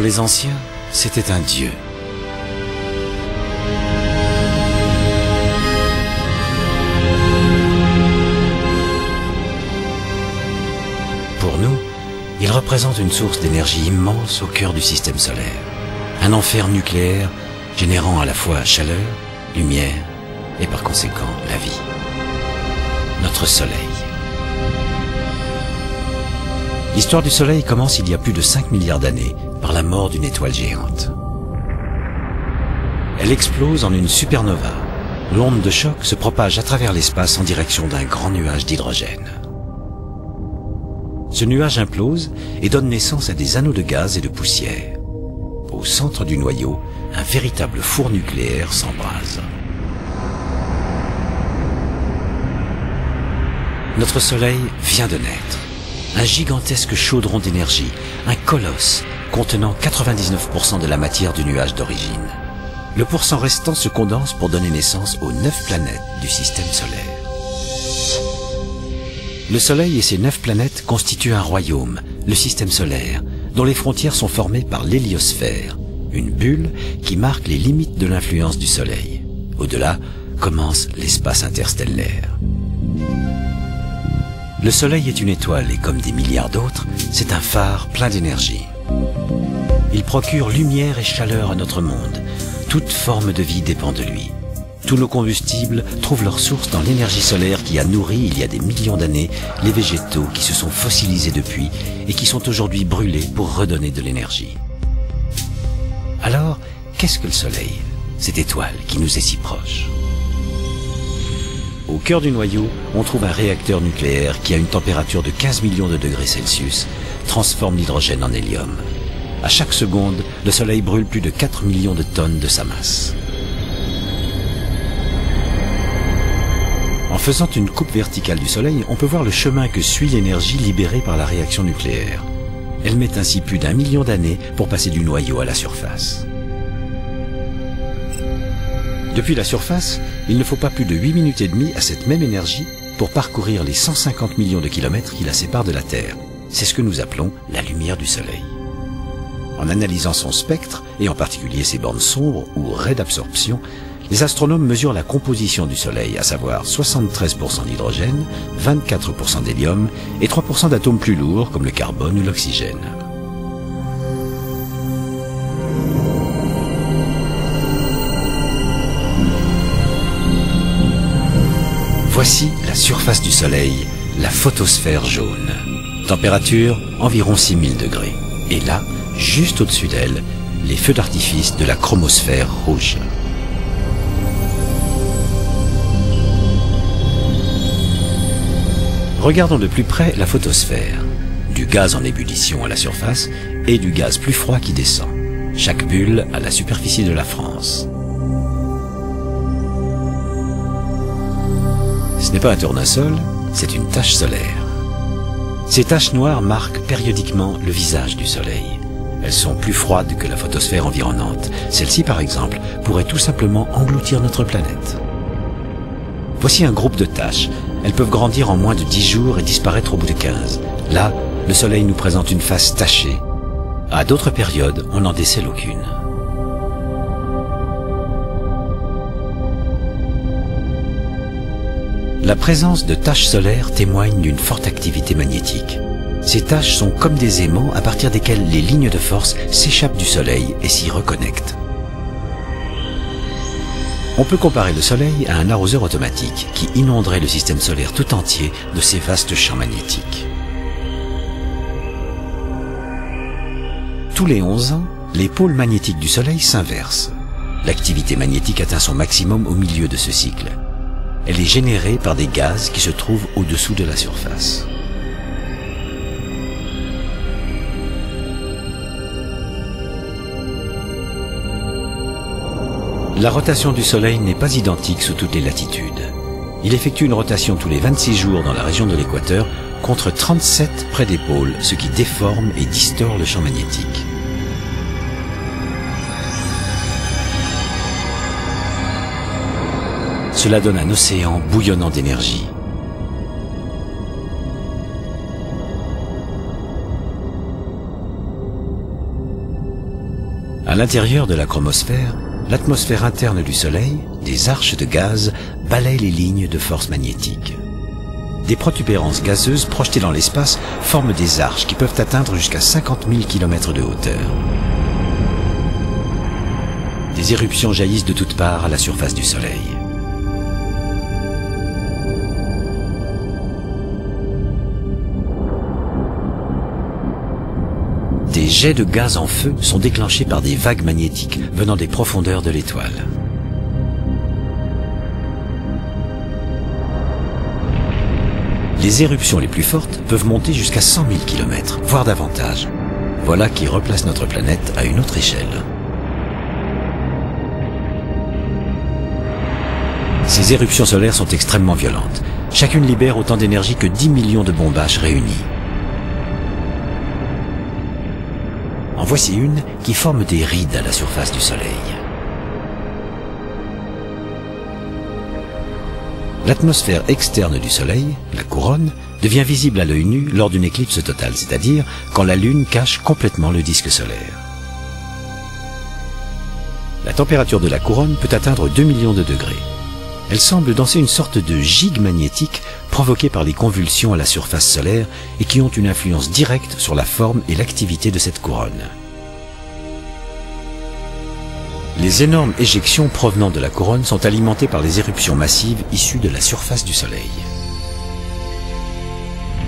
les anciens, c'était un dieu. Pour nous, il représente une source d'énergie immense au cœur du système solaire. Un enfer nucléaire générant à la fois chaleur, lumière et par conséquent la vie. Notre Soleil. L'histoire du Soleil commence il y a plus de 5 milliards d'années par la mort d'une étoile géante. Elle explose en une supernova. L'onde de choc se propage à travers l'espace en direction d'un grand nuage d'hydrogène. Ce nuage implose et donne naissance à des anneaux de gaz et de poussière. Au centre du noyau, un véritable four nucléaire s'embrase. Notre Soleil vient de naître. Un gigantesque chaudron d'énergie, un colosse contenant 99% de la matière du nuage d'origine. Le pourcent restant se condense pour donner naissance aux 9 planètes du système solaire. Le Soleil et ses 9 planètes constituent un royaume, le système solaire, dont les frontières sont formées par l'héliosphère, une bulle qui marque les limites de l'influence du Soleil. Au-delà commence l'espace interstellaire. Le Soleil est une étoile et comme des milliards d'autres, c'est un phare plein d'énergie. Il procure lumière et chaleur à notre monde. Toute forme de vie dépend de lui. Tous nos combustibles trouvent leur source dans l'énergie solaire qui a nourri il y a des millions d'années les végétaux qui se sont fossilisés depuis et qui sont aujourd'hui brûlés pour redonner de l'énergie. Alors, qu'est-ce que le Soleil? Cette étoile qui nous est si proche. Au cœur du noyau, on trouve un réacteur nucléaire qui, à une température de 15 millions de degrés Celsius, transforme l'hydrogène en hélium. À chaque seconde, le Soleil brûle plus de 4 millions de tonnes de sa masse. En faisant une coupe verticale du Soleil, on peut voir le chemin que suit l'énergie libérée par la réaction nucléaire. Elle met ainsi plus d'1 million d'années pour passer du noyau à la surface. Depuis la surface, il ne faut pas plus de 8 minutes et demie à cette même énergie pour parcourir les 150 millions de kilomètres qui la séparent de la Terre. C'est ce que nous appelons la lumière du Soleil. En analysant son spectre, et en particulier ses bandes sombres ou raies d'absorption, les astronomes mesurent la composition du Soleil, à savoir 73% d'hydrogène, 24% d'hélium et 3% d'atomes plus lourds comme le carbone ou l'oxygène. Voici la surface du Soleil, la photosphère jaune. Température environ 6000 degrés. Et là, juste au-dessus d'elle, les feux d'artifice de la chromosphère rouge. Regardons de plus près la photosphère. Du gaz en ébullition à la surface et du gaz plus froid qui descend. Chaque bulle à la superficie de la France. Ce n'est pas un tournesol, c'est une tache solaire. Ces taches noires marquent périodiquement le visage du Soleil. Elles sont plus froides que la photosphère environnante. Celle-ci, par exemple, pourrait tout simplement engloutir notre planète. Voici un groupe de taches. Elles peuvent grandir en moins de 10 jours et disparaître au bout de 15. Là, le Soleil nous présente une face tachée. À d'autres périodes, on n'en décèle aucune. La présence de taches solaires témoigne d'une forte activité magnétique. Ces taches sont comme des aimants à partir desquels les lignes de force s'échappent du Soleil et s'y reconnectent. On peut comparer le Soleil à un arroseur automatique qui inonderait le système solaire tout entier de ses vastes champs magnétiques. Tous les 11 ans, les pôles magnétiques du Soleil s'inversent. L'activité magnétique atteint son maximum au milieu de ce cycle. Elle est générée par des gaz qui se trouvent au-dessous de la surface. La rotation du Soleil n'est pas identique sous toutes les latitudes. Il effectue une rotation tous les 26 jours dans la région de l'équateur contre 37 près des pôles, ce qui déforme et distord le champ magnétique. Cela donne un océan bouillonnant d'énergie. À l'intérieur de la chromosphère, l'atmosphère interne du Soleil, des arches de gaz, balaye les lignes de force magnétique. Des protubérances gazeuses projetées dans l'espace forment des arches qui peuvent atteindre jusqu'à 50 000 km de hauteur. Des éruptions jaillissent de toutes parts à la surface du Soleil. Des jets de gaz en feu sont déclenchés par des vagues magnétiques venant des profondeurs de l'étoile. Les éruptions les plus fortes peuvent monter jusqu'à 100 000 km, voire davantage. Voilà qui replace notre planète à une autre échelle. Ces éruptions solaires sont extrêmement violentes. Chacune libère autant d'énergie que 10 millions de bombes H réunies. En voici une qui forme des rides à la surface du Soleil. L'atmosphère externe du Soleil, la couronne, devient visible à l'œil nu lors d'une éclipse totale, c'est-à-dire quand la Lune cache complètement le disque solaire. La température de la couronne peut atteindre 2 millions de degrés. Elle semble danser une sorte de gigue magnétique provoquée par les convulsions à la surface solaire et qui ont une influence directe sur la forme et l'activité de cette couronne. Les énormes éjections provenant de la couronne sont alimentées par les éruptions massives issues de la surface du Soleil.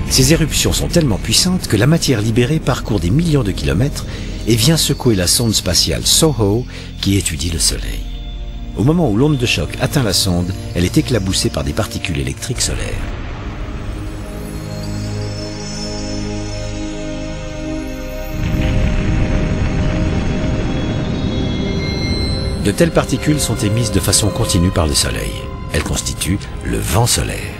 Ces éruptions sont tellement puissantes que la matière libérée parcourt des millions de kilomètres et vient secouer la sonde spatiale SOHO qui étudie le Soleil. Au moment où l'onde de choc atteint la sonde, elle est éclaboussée par des particules électriques solaires. De telles particules sont émises de façon continue par le Soleil. Elles constituent le vent solaire.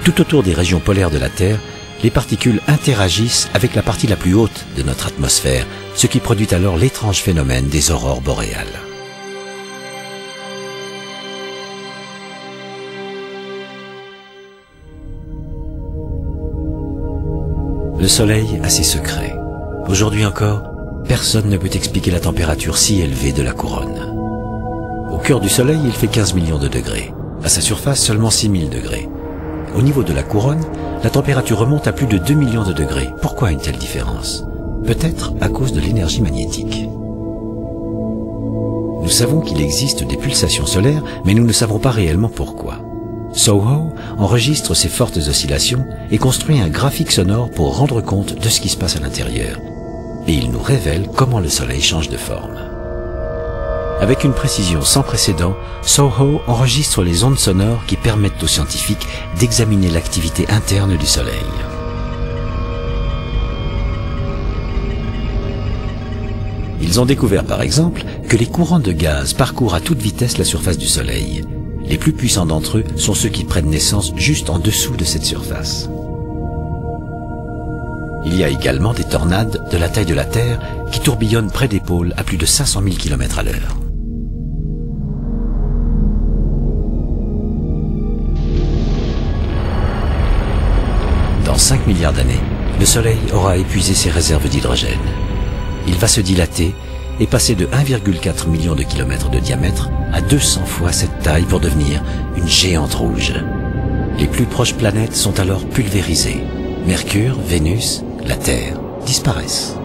Tout autour des régions polaires de la Terre, les particules interagissent avec la partie la plus haute de notre atmosphère, ce qui produit alors l'étrange phénomène des aurores boréales. Le Soleil a ses secrets. Aujourd'hui encore, personne ne peut expliquer la température si élevée de la couronne. Au cœur du Soleil, il fait 15 millions de degrés. À sa surface, seulement 6 000 degrés. Au niveau de la couronne, la température remonte à plus de 2 millions de degrés. Pourquoi une telle différence? Peut-être à cause de l'énergie magnétique. Nous savons qu'il existe des pulsations solaires, mais nous ne savons pas réellement pourquoi. SOHO enregistre ces fortes oscillations et construit un graphique sonore pour rendre compte de ce qui se passe à l'intérieur. Et il nous révèle comment le Soleil change de forme. Avec une précision sans précédent, SOHO enregistre les ondes sonores qui permettent aux scientifiques d'examiner l'activité interne du Soleil. Ils ont découvert par exemple que les courants de gaz parcourent à toute vitesse la surface du Soleil. Les plus puissants d'entre eux sont ceux qui prennent naissance juste en dessous de cette surface. Il y a également des tornades de la taille de la Terre qui tourbillonnent près des pôles à plus de 500 000 km à l'heure. Dans 5 milliards d'années, le Soleil aura épuisé ses réserves d'hydrogène. Il va se dilater et passer de 1,4 million de kilomètres de diamètre à 200 fois cette taille pour devenir une géante rouge. Les plus proches planètes sont alors pulvérisées. Mercure, Vénus, la Terre disparaissent.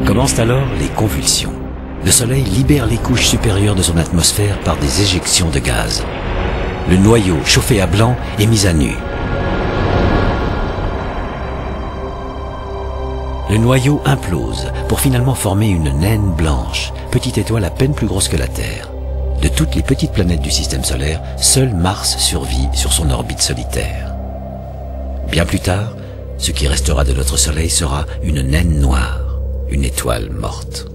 Commencent alors les convulsions. Le Soleil libère les couches supérieures de son atmosphère par des éjections de gaz. Le noyau, chauffé à blanc, est mis à nu. Le noyau implose pour finalement former une naine blanche, petite étoile à peine plus grosse que la Terre. De toutes les petites planètes du système solaire, seule Mars survit sur son orbite solitaire. Bien plus tard, ce qui restera de notre Soleil sera une naine noire, une étoile morte.